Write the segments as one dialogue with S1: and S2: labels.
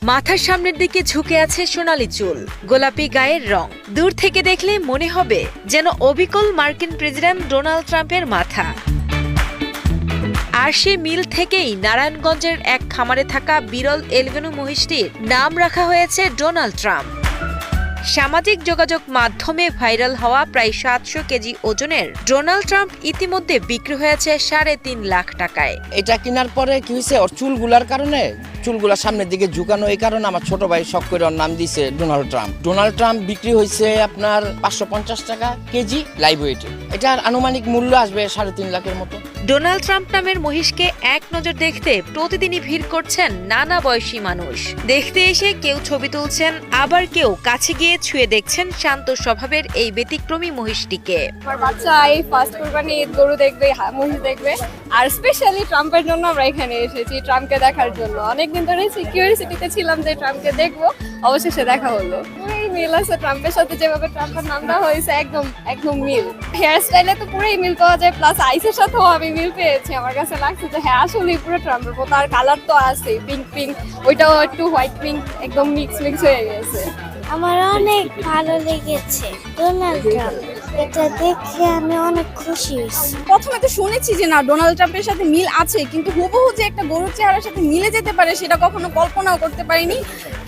S1: মাথার সামনের দিকে ঝুঁকে আছে সোনালী চুল, গোলাপি গায়ের রং। দূর থেকে দেখলে মনে হবে যেন অবিকল মার্কিন প্রেসিডেন্ট ডোনাল্ড ট্রাম্পের মাথা। আর সে মিল থেকেই নারায়ণগঞ্জের এক খামারে থাকা বিরল এলবেনু মহিষটির নাম রাখা হয়েছে ডোনাল্ড ট্রাম্প। সামাজিক যোগাযোগ মাধ্যমে ভাইরাল হওয়া প্রায় 700 কেজি ওজনের ডোনাল্ড ট্রাম্প ইতিমধ্যে বিক্রি হয়েছে 3.5 লাখ টাকায়।
S2: এটা কেনার পরে কি হয়েছে, ওর চুলগুলার কারণে, চুলগুলা সামনের দিকে ঝুঁকানো, এই কারণে আমার ছোট ভাই শখ করে ওর নাম দিয়েছে ডোনাল্ড ট্রাম্প। ডোনাল্ড ট্রাম্প বিক্রি হয়েছে আপনার 550 টাকা কেজি লাইভ ওয়েটে। এটার আনুমানিক মূল্য আসবে 3.5 লাখের মতো।
S1: ডোনাল্ড ট্রাম্প নামের মহিষকে এক নজর দেখতে প্রতিদিনই ভিড় করছেন নানা বয়সী মানুষ। দেখতে এসে কেউ ছবি তুলছেন, আবার কেউ কাছে গিয়ে ছুঁয়ে দেখছেন শান্ত স্বভাবের এই ব্যতিক্রমী মহিষটিকে।
S3: আমার বাচ্চা এই ফার্স্ট কুরবানি ঈদ গরু দেখবে, মহিষ দেখবে, আর স্পেশালি ট্রাম্পের জন্য আমরা এখানে এসেছি ট্রাম্পকে দেখার জন্য। অনেকদিন ধরে কিউরিওসিটিতে ছিলাম যে ট্রাম্পকে দেখবো, অবশেষে দেখা হলো। পুরোই মিল আছে ট্রাম্পের সাথে, যেভাবে ট্রাম্পের নামটা হয়েছে একদম মিল। হেয়ার স্টাইলে তো পুরোই মিল পাওয়া যায়, প্লাস আইসের সাথেও আমি মিল পেয়েছি। আমার কাছে লাগছে যে হ্যাঁ আসলেই পুরো ট্রাম্পের মতো। আর কালার তো আছে পিঙ্ক, ওইটাও একটু হোয়াইট পিঙ্ক, একদম মিক্স হয়ে গেছে।
S4: আমার অনেক ভালো লেগেছে ডোনাল্ড ট্রাম্প, এটা দেখে আমি অনেক খুশি হয়েছি।
S3: প্রথমে তো শুনেছি যে না ডোনাল্ড ট্রাম্পের সাথে মিল আছে, কিন্তু হুবহু যে একটা গরুর চেহারার সাথে মিলে যেতে পারে সেটা কখনো কল্পনাও করতে পারিনি।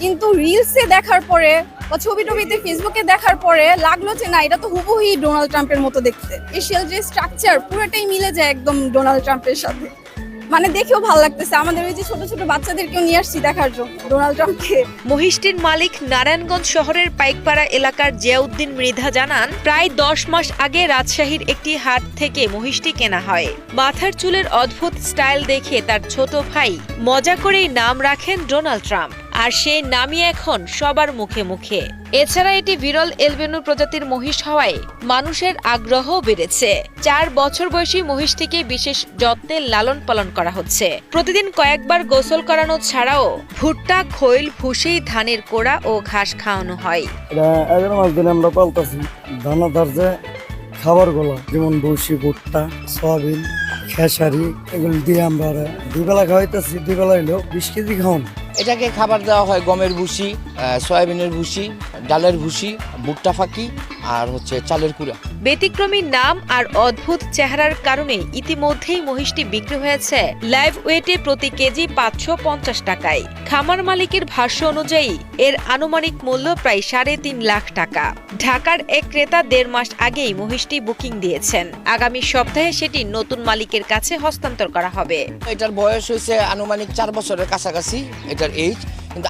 S3: কিন্তু রিলসে দেখার পরে বা ছবিতে ফেসবুকে দেখার পরে লাগলো যে না এটা তো হুবহুই ডোনাল্ড ট্রাম্পের মতো দেখতে। ফেশিয়াল যে স্ট্রাকচার পুরোটাই মিলে যায় একদম ডোনাল্ড ট্রাম্পের সাথে। মানে দেখেও ভালো লাগতেছে। আমাদের ওই যে ছোট ছোট বাচ্চাদেরকেও নিয়ে আসছি দেখার জন্য ডোনাল্ড ট্রাম্পকে।
S1: মহিষটির মালিক নারায়ণগঞ্জ শহরের পাইকপাড়া এলাকার জিয়াউদ্দিন মৃধা জানান, প্রায় 10 মাস আগে রাজশাহীর একটি হাট থেকে মহিষটি কেনা হয়। মাথার চুলের অদ্ভুত স্টাইল দেখে তার ছোট ভাই মজা করেই নাম রাখেন ডোনাল্ড ট্রাম্প, আর সেই নামই এখন সবার মুখে মুখে। এছাড়া এটি বিরল এলবেনু প্রজাতির মহিষ হওয়ায় মানুষের আগ্রহ বেড়েছে। 4 বছর বয়সী মহিষটিকে বিশেষ যত্নে লালন পালন করা হচ্ছে। প্রতিদিন কয়েকবার গোসল করানো ছাড়াও ভুট্টা, খৈল, ভুসি, ধানের কোড়া ও ঘাস খাওয়ানো হয়।
S5: 11 মাস ধরে আমরা পালতাছি। দানাদার যে খাবারগুলো যেমন ভুসি, ভুট্টা, সয়াবিন, খেসারি, এগুলো দিয়ে আমরা 2 বেলা খাওয়াইতেছি। 2 বেলা হইলেও 20 কেজি খাওয়ান।
S2: এটাকে খাবার দেওয়া হয় গমের ভুসি, সয়াবিনের ভুসি, ডালের ভুসি, ভুট্টা ফাঁকি আর চালের কুড়া।
S1: ব্যতিক্রমী নাম আর অদ্ভুত চেহারার কারণে ইতিমধ্যেই মহিষটি বিক্রি হয়েছে লাইভ ওয়েটে প্রতি কেজি 550 টাকায়। খামার মালিকের ভাষ্য অনুযায়ী এর আনুমানিক মূল্য প্রায় 3.5 লাখ টাকা। ঢাকার এক ক্রেতা 1.5 মাস আগেই মহিষটি বুকিং দিয়েছেন। আগামী সপ্তাহে সেটি নতুন মালিকের কাছে হস্তান্তর করা হবে।
S2: এটার বয়স হয়েছে আনুমানিক 4 বছরের কাছাকাছি এটার এইজ। কিন্তু